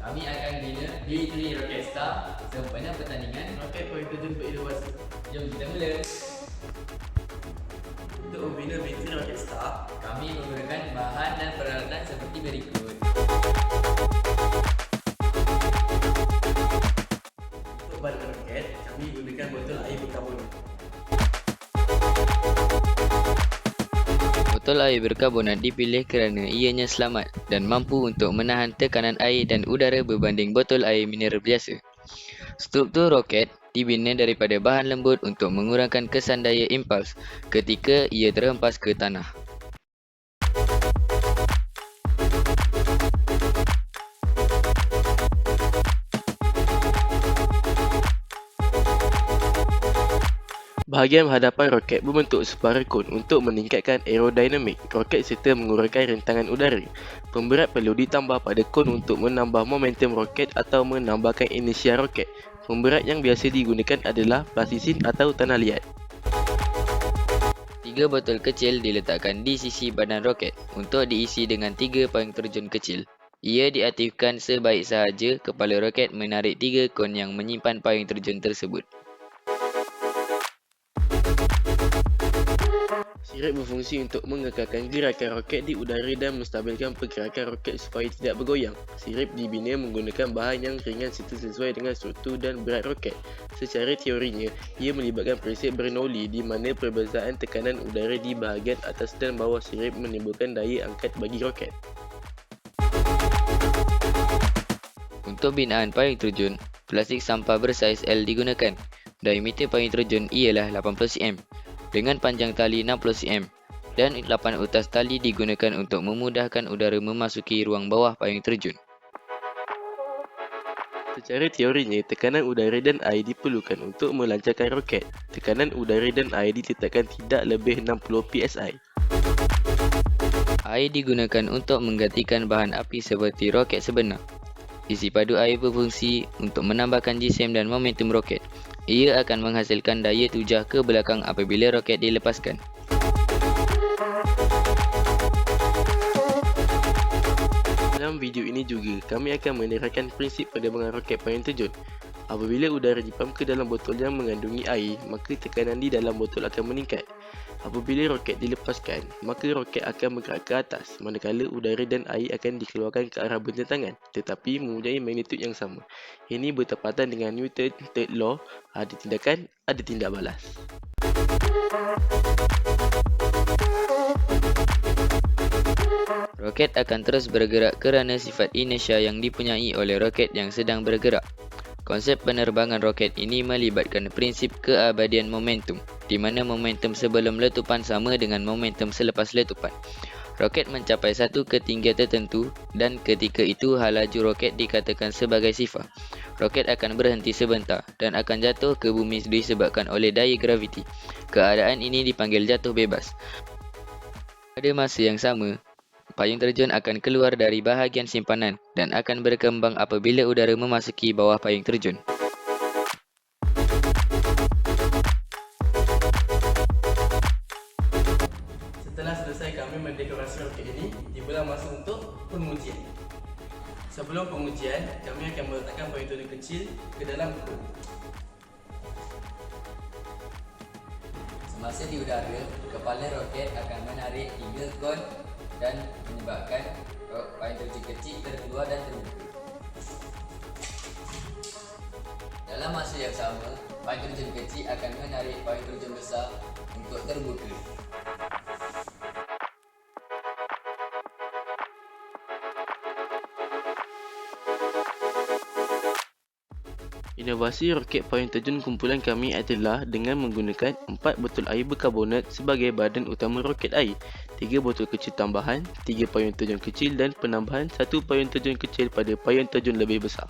Kami akan bina B3 Rocket Star sempena pertandingan roket poin terjun berinovasi. Jom kita mula. Untuk membina bateri roket star, Kami menggunakan bahan dan peralatan seperti berikut. untuk ban roket, kami gunakan botol air berkarbonat. Botol air berkarbonat dipilih kerana ianya selamat dan mampu untuk menahan tekanan air dan udara berbanding botol air mineral biasa. Struktur roket dibina daripada bahan lembut untuk mengurangkan kesan daya impuls ketika ia terhempas ke tanah. Bahagian hadapan roket berbentuk separa kon untuk meningkatkan aerodinamik roket serta mengurangkan rintangan udara. Pemberat perlu ditambah pada kon untuk menambah momentum roket atau menambahkan inersia roket. Pemberat yang biasa digunakan adalah plastisin atau tanah liat. 3 botol kecil diletakkan di sisi badan roket untuk diisi dengan 3 payung terjun kecil. Ia diaktifkan sebaik sahaja kepala roket menarik 3 kon yang menyimpan payung terjun tersebut. Sirip berfungsi untuk mengekalkan gerakan roket di udara dan menstabilkan pergerakan roket supaya tidak bergoyang. Sirip dibina menggunakan bahan yang ringan serta sesuai dengan struktur dan berat roket. Secara teorinya, ia melibatkan prinsip Bernoulli di mana perbezaan tekanan udara di bahagian atas dan bawah sirip menimbulkan daya angkat bagi roket. Untuk binaan payung terjun, plastik sampah bersaiz L digunakan. Diameter payung terjun ialah 80 cm dengan panjang tali 60 cm dan lapan utas tali digunakan untuk memudahkan udara memasuki ruang bawah payung terjun. Secara teorinya, tekanan udara dan air diperlukan untuk melancarkan roket. Tekanan udara dan air ditetapkan tidak lebih 60 psi. Air digunakan untuk menggantikan bahan api seperti roket sebenar. Isi padu air berfungsi untuk menambahkan jisim dan momentum roket. Ia akan menghasilkan daya tujah ke belakang apabila roket dilepaskan. Dalam video ini juga, kami akan menerangkan prinsip penerbangan roket payung terjun. Apabila udara dipam ke dalam botol yang mengandungi air, maka tekanan di dalam botol akan meningkat. Apabila roket dilepaskan, maka roket akan bergerak ke atas, manakala udara dan air akan dikeluarkan ke arah bertentangan, tetapi mempunyai magnitud yang sama. Ini bertepatan dengan Newton Third Law, ada tindakan, ada tindak balas. Roket akan terus bergerak kerana sifat inersia yang dipunyai oleh roket yang sedang bergerak. Konsep penerbangan roket ini melibatkan prinsip keabadian momentum, di mana momentum sebelum letupan sama dengan momentum selepas letupan. Roket mencapai satu ketinggian tertentu dan ketika itu laju roket dikatakan sebagai sifar. Roket akan berhenti sebentar dan akan jatuh ke bumi disebabkan oleh daya graviti. Keadaan ini dipanggil jatuh bebas. Pada masa yang sama, payung terjun akan keluar dari bahagian simpanan dan akan berkembang apabila udara memasuki bawah payung terjun. Setelah selesai kami mendekorasi roket ini, tibalah masa untuk pengujian. Sebelum pengujian, kami akan meletakkan payung terjun kecil ke dalam kon. Semasa di udara, kepala roket akan menarik 3 kon dan menyebabkan payung terjun kecil terkeluar dan terbuka. Dalam masa yang sama, payung terjun kecil akan menarik payung terjun besar untuk terbuka. Inovasi roket payung terjun kumpulan kami adalah dengan menggunakan 4 botol air berkarbonat sebagai badan utama roket air, 3 botol kecil tambahan, 3 payung terjun kecil dan penambahan 1 payung terjun kecil pada payung terjun lebih besar.